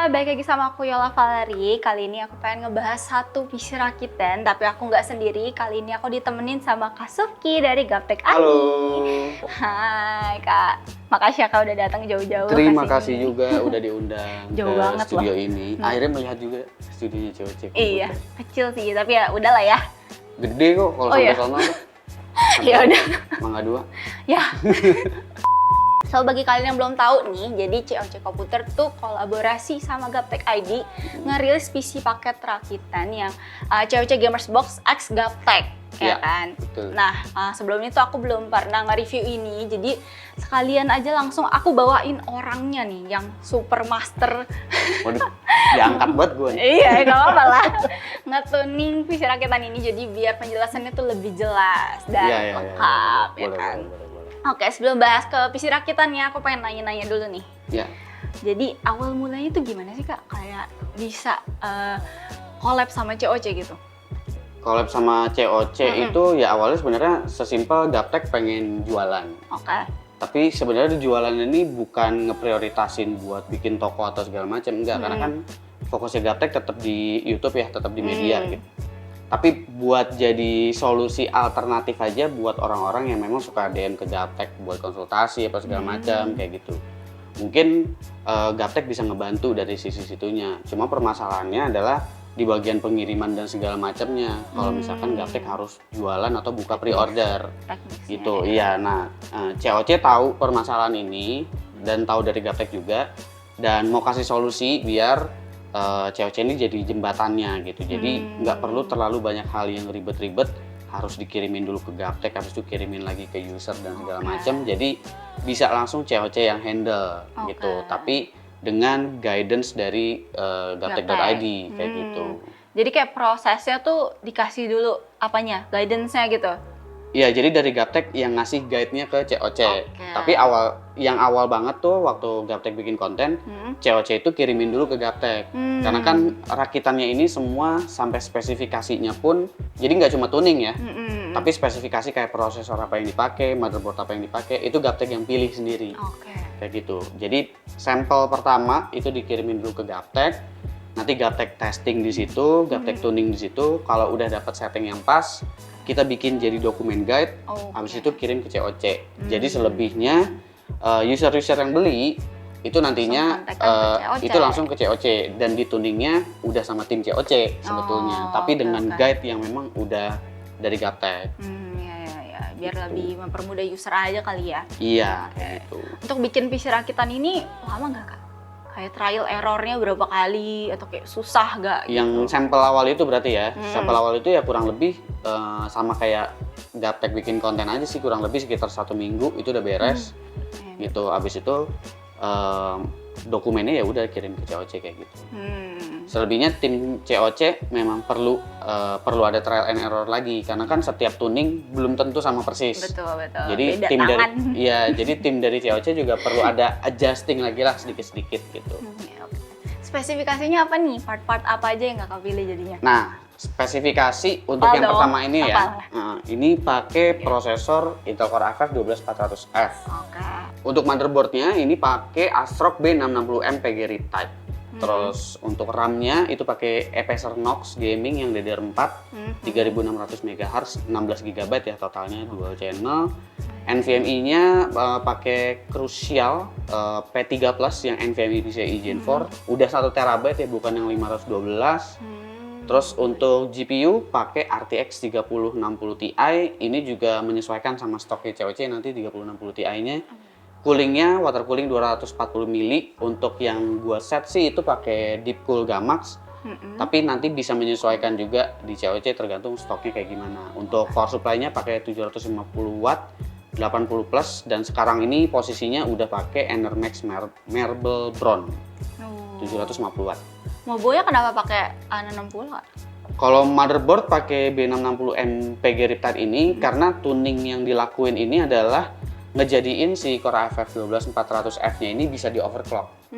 balik lagi sama aku Yola Valeri. Kali ini aku pengen ngebahas satu PC rakitan, tapi aku nggak sendiri. Kali ini aku ditemenin sama Kak Sufki dari Gaptek AI. Halo. Hai Kak, makasih ya Kak udah datang jauh-jauh. Terima kasih juga udah diundang Jauh ke banget studio loh. ini. Akhirnya melihat juga studionya cewek-cewek. Iya, kecil sih, tapi ya udahlah ya. Gede kok kalau Oh, sampai iya. sana tuh. Ya udah. Mangga 2. Ya. So, bagi kalian yang belum tahu nih, jadi COC Komputer tuh kolaborasi sama Gaptek ID ngerilis PC paket rakitan yang COC Gamers Box X Gaptek, ya Iya, kan? betul. Nah, sebelumnya tuh aku belum pernah nge-review ini, jadi sekalian aja langsung aku bawain orangnya nih, yang super master. Waduh, diangkat banget gue nih. Iya, nggak apa-apa lah. Nge-tuning PC rakitan ini jadi biar penjelasannya tuh lebih jelas dan Iya, lengkap, ya boleh, kan? boleh. Oke, sebelum bahas ke PC rakitannya, aku pengen nanya-nanya dulu nih. Ya, Jadi awal mulanya tuh gimana sih Kak? Kayak bisa collab sama COC gitu? collab sama COC itu ya awalnya sebenarnya sesimpel Gaptek pengen jualan. Oke. Tapi sebenarnya jualan ini bukan ngeprioritasin buat bikin toko atau segala macam, enggak, karena kan fokusnya Gaptek tetap di YouTube ya, tetap di media gitu. Tapi buat jadi solusi alternatif aja buat orang-orang yang memang suka DM ke Gaptek buat konsultasi apa segala macam kayak gitu. Mungkin Gaptek bisa ngebantu dari sisi situnya. Cuma permasalahannya adalah di bagian pengiriman dan segala macamnya. Kalau misalkan Gaptek harus jualan atau buka pre-order Teknisnya. gitu. Iya, nah COC tahu permasalahan ini dan tahu dari Gaptek juga dan mau kasih solusi biar COC ini jadi jembatannya gitu. Jadi nggak perlu terlalu banyak hal yang ribet-ribet, harus dikirimin dulu ke Gaptek, habis itu kirimin lagi ke user dan segala macam. Jadi bisa langsung COC yang handle gitu. Tapi dengan guidance dari Gaptek.id kayak gitu. Jadi kayak prosesnya tuh dikasih dulu apanya? Guidance-nya gitu? Iya, jadi dari Gaptek yang ngasih guide-nya ke COC. Oke. Tapi yang awal banget tuh waktu Gaptek bikin konten, COC itu kirimin dulu ke Gaptek. Karena kan rakitannya ini semua sampai spesifikasinya pun, jadi nggak cuma tuning ya, tapi spesifikasi kayak prosesor apa yang dipakai, motherboard apa yang dipakai, itu Gaptek yang pilih sendiri. Oke. Kayak gitu. Jadi sampel pertama itu dikirimin dulu ke Gaptek. Nanti Gaptek testing di situ, Gaptek tuning di situ. Kalau udah dapat setting yang pas, kita bikin jadi dokumen guide. Habis itu kirim ke COC. Jadi selebihnya user-user yang beli itu nantinya itu langsung ke COC dan di tuningnya udah sama tim COC sebetulnya. Tapi dengan guide yang memang udah dari Gaptek. Ya, biar lebih mempermudah user aja kali ya. Iya, kayak gitu. Untuk bikin PC rakitan ini lama nggak Kak? Kayak trial errornya berapa kali atau kayak susah nggak? Yang sampel awal itu berarti ya, sampel awal itu ya kurang lebih sama kayak Gaptek bikin konten aja sih, kurang lebih sekitar 1 minggu itu udah beres gitu. Abis itu dokumennya ya udah kirim ke COC kayak gitu. Selebihnya tim COC memang perlu ada trial and error lagi karena kan setiap tuning belum tentu sama persis. Betul. Jadi Beda tim tangan. jadi tim dari COC juga perlu ada adjusting lagi lah sedikit-sedikit gitu. Spesifikasinya apa nih? Part-part apa aja yang Kakak pilih jadinya? Nah, spesifikasi untuk yang pertama ini ya. Ini pakai prosesor Intel Core i5 12400F. Oke. Untuk motherboardnya ini pakai ASRock B660M PG Riptide. Terus untuk RAM-nya itu pakai Acer Knox Gaming yang DDR4 3600 MHz 16 GB ya totalnya, dual channel. NVMe-nya pakai Crucial P3 Plus yang NVMe PCIe Gen 4. Udah 1 TB ya, bukan yang 512. Terus untuk GPU pakai RTX 3060 Ti. Ini juga menyesuaikan sama stoknya COC nanti 3060 Ti-nya. Coolingnya water cooling 240 mili. Untuk yang gua set sih itu pakai Deepcool Gamax. Tapi nanti bisa menyesuaikan juga di COC tergantung stoknya kayak gimana. Untuk power supply-nya pakai 750 watt 80 plus dan sekarang ini posisinya udah pakai Enermax Marble Bronze 750 watt. Mobonya kenapa pakai A60 Kak? Kalau motherboard pakai B660M PG Riptide ini karena tuning yang dilakuin ini adalah ngejadiin si Core i5 12400F-nya ini bisa di overclock.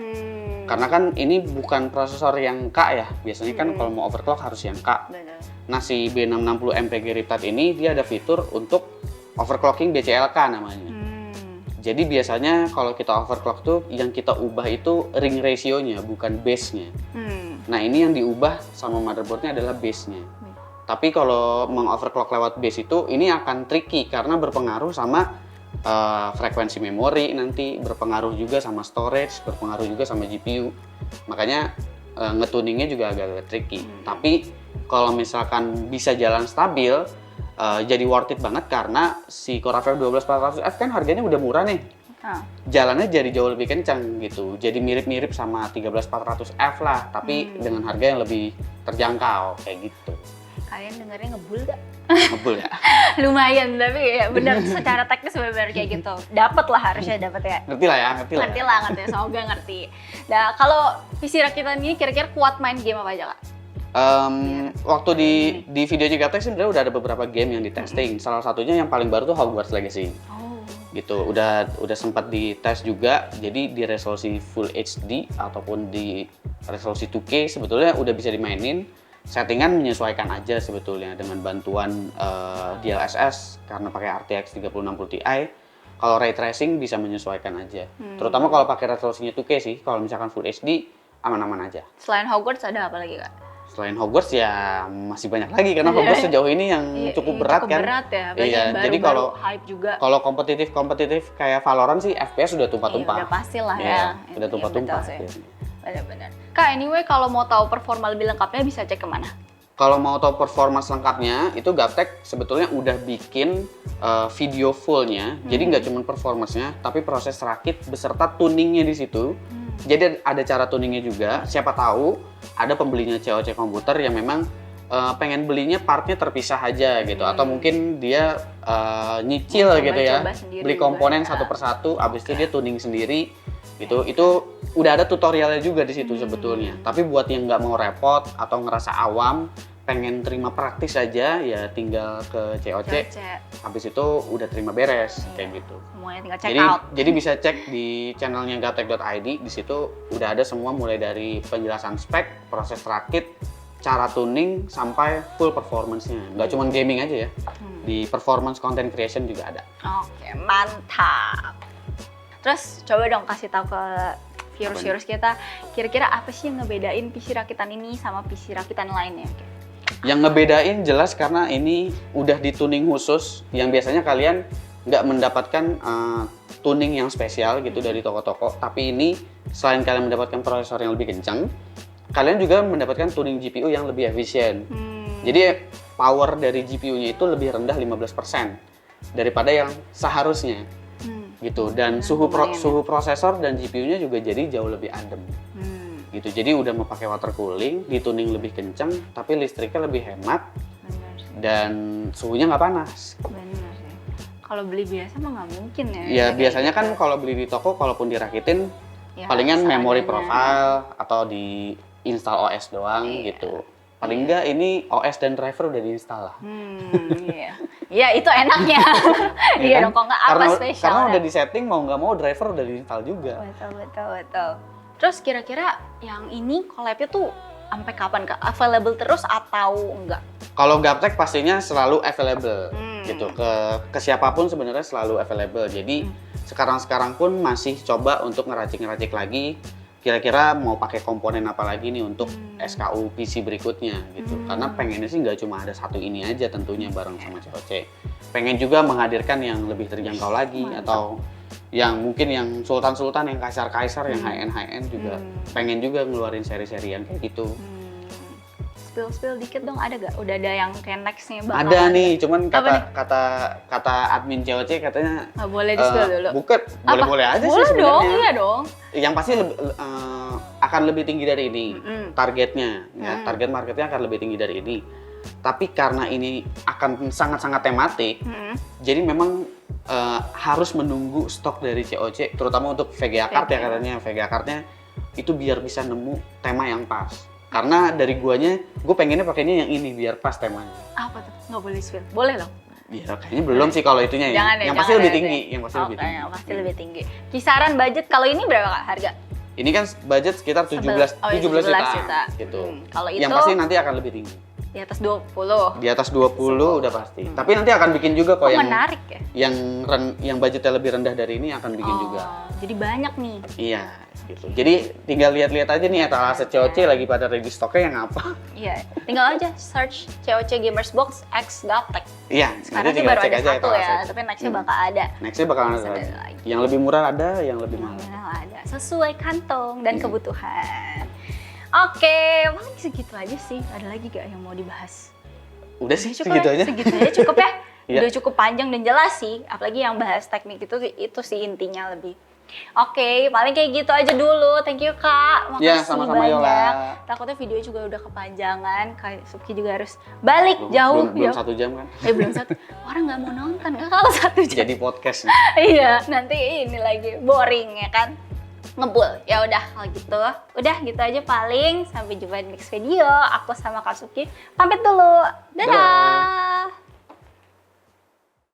Karena kan ini bukan prosesor yang K ya. Biasanya kan kalau mau overclock harus yang K. Benar. Nah, si B660M PG Riptide ini dia ada fitur untuk overclocking BCLK namanya. Jadi biasanya kalau kita overclock tuh yang kita ubah itu ring ratio-nya, bukan base-nya. Nah ini yang diubah sama motherboard-nya adalah base-nya. Tapi kalau mengoverclock lewat base itu, ini akan tricky karena berpengaruh sama frekuensi memori nanti, berpengaruh juga sama storage, berpengaruh juga sama GPU. Makanya ngetuningnya juga agak tricky. Tapi kalau misalkan bisa jalan stabil, jadi worth it banget karena si Core i5 12400F kan harganya udah murah nih. Jalannya jadi jauh lebih kencang gitu. Jadi mirip-mirip sama 13400F lah, tapi dengan harga yang lebih terjangkau kayak gitu. Kalian dengarnya ngebul gak? Ngebul ya? Lumayan, tapi ya benar secara teknis benar kayak gitu. Dapat lah, harusnya dapat ya. Ngerti lah ya. Ngerti. Semoga ngerti. Nah, kalau PC rakitan ini kira-kira kuat main game apa aja, Kak? Waktu di video Gaptek sebenarnya udah ada beberapa game yang di testing. Salah satunya yang paling baru tuh Hogwarts Legacy. Gitu. Udah sempat dites juga. Jadi di resolusi Full HD ataupun di resolusi 2K sebetulnya udah bisa dimainin. Settingan menyesuaikan aja sebetulnya dengan bantuan DLSS karena pakai RTX 3060 Ti. Kalau ray tracing bisa menyesuaikan aja. Terutama kalau pakai resolusinya 2K sih. Kalau misalkan Full HD aman-aman aja. Selain Hogwarts ada apa lagi, Kak? Selain Hogwarts ya masih banyak lagi karena Hogwarts sejauh ini yang cukup berat kan. Berat ya. Iya, jadi kalau hype juga. Kalau kompetitif kayak Valorant sih FPS udah tumpah-tumpah. Udah pasti lah ya. Udah tumpah-tumpah. Benar-benar. Kak, anyway kalau mau tahu performa lebih lengkapnya bisa cek kemana? Kalau mau tahu performa lengkapnya, itu Gaptek sebetulnya udah bikin video fullnya. Jadi nggak cuma performanya, tapi proses rakit beserta tuningnya di situ. Jadi ada cara tuningnya juga. Siapa tahu ada pembelinya COC komputer yang memang pengen belinya partnya terpisah aja gitu, atau mungkin dia nyicil gitu ya, beli komponen satu persatu, abis itu dia tuning sendiri gitu. Itu udah ada tutorialnya juga di situ sebetulnya. Tapi buat yang nggak mau repot atau ngerasa awam, pengen terima praktis aja, ya tinggal ke COC. Habis itu udah terima beres kayak gitu. Semuanya tinggal check out. Jadi bisa cek di channelnya gaptek.id. Di situ udah ada semua mulai dari penjelasan spek, proses rakit, cara tuning sampai full performance-nya. Nggak cuma gaming aja ya. Di performance content creation juga ada. Oke, mantap. Terus coba dong kasih tahu ke viewers kita, kira-kira apa sih yang ngebedain PC rakitan ini sama PC rakitan lainnya? Yang ngebedain jelas karena ini udah dituning khusus, yang biasanya kalian nggak mendapatkan tuning yang spesial gitu dari toko-toko. Tapi ini selain kalian mendapatkan prosesor yang lebih kencang, kalian juga mendapatkan tuning GPU yang lebih efisien. Jadi power dari GPU-nya itu lebih rendah 15% daripada yang seharusnya. Gitu, dan suhu prosesor dan GPU-nya juga jadi jauh lebih adem. Gitu. Jadi udah mau pakai water cooling, dituning lebih kenceng, tapi listriknya lebih hemat. Dan suhunya nggak panas. Benar sih. Kalau beli biasa mah nggak mungkin ya. Ya biasanya kan kalau beli di toko, kalaupun dirakitin, ya, palingan memory profile atau di install OS doang gitu. Paling enggak ini OS dan driver udah diinstal lah. Iya. Ya itu enaknya. Iya dong, kok nggak apa spesial. Karena udah disetting mau nggak mau driver udah diinstal juga. Betul. Terus kira-kira yang ini collab-nya tuh sampai kapan, Kak? Available terus atau enggak? Kalau Gaptek pastinya selalu available gitu. Ke siapapun sebenarnya selalu available. Jadi sekarang pun masih coba untuk ngeracik lagi. Kira-kira mau pakai komponen apa lagi nih untuk SKU PC berikutnya gitu. Karena pengennya sih nggak cuma ada satu ini aja tentunya bareng sama COC. Pengen juga menghadirkan yang lebih terjangkau lagi atau yang mungkin yang sultan-sultan, yang kaisar-kaisar, yang high-end juga pengen juga ngeluarin seri-seri yang kayak gitu. Spill dikit dong, ada gak? Udah ada yang kayak next-nya bakal ada nih, cuman kata admin COC katanya nggak boleh di-spill dulu. Bukan, boleh-boleh aja boleh sih sebenarnya. Dong, iya dong. Yang pasti akan lebih tinggi dari ini targetnya, ya, target marketnya akan lebih tinggi dari ini. Tapi karena ini akan sangat-sangat tematik, jadi memang harus menunggu stok dari COC, terutama untuk VGA card ya katanya. VGA cardnya itu biar bisa nemu tema yang pas. Karena dari gue pengennya pakainya yang ini biar pas temanya. Apa tuh? Nggak boleh spill? Boleh loh. Ya kayaknya belum sih kalau itunya ya. Yang pasti lebih tinggi, Yang pasti lebih tinggi. Kisaran budget kalau ini berapa, Kak, harga? Ini kan budget sekitar 17 juta gitu. Kalau itu yang pasti nanti akan lebih tinggi. Di atas 20. Di atas 20 udah pasti. Tapi nanti akan bikin juga kok yang menarik ya? yang budgetnya lebih rendah dari ini akan bikin juga. Jadi banyak nih. Iya, gitu. Jadi tinggal lihat-lihat aja nih etalase COC lagi pada ready stoknya yang apa. Iya, tinggal aja search COC Gamers Box X Gaptek. Iya, Sekarang sih tinggal baru cek ada aja satu ya, etalase. tapi nextnya bakal ada. Nextnya bakal ada Ada lagi. lagi. Yang lebih murah ada, yang lebih mahal. Mahal ada, sesuai kantong dan kebutuhan. Oke, paling segitu aja sih. Ada lagi gak yang mau dibahas? Udah sih, Cukup segitu ya? aja. Segitu aja cukup ya? Iya. Udah cukup panjang dan jelas sih. Apalagi yang bahas teknik itu sih intinya lebih. Oke, paling kayak gitu aja dulu. Thank you Kak. Makasih Ya, sama-sama banyak. Yola. Takutnya video juga udah kepanjangan. Kak Subki juga harus balik jauh. Belum jauh. 1 jam kan? Belum satu. Orang nggak mau nonton kan kalau 1 jam. Jadi podcast. Iya, nanti ini lagi boring ya kan. Ngebul. Ya udah kalau gitu. Udah gitu aja paling. Sampai jumpa di next video. Aku sama Kak Subki pamit dulu. Dadah.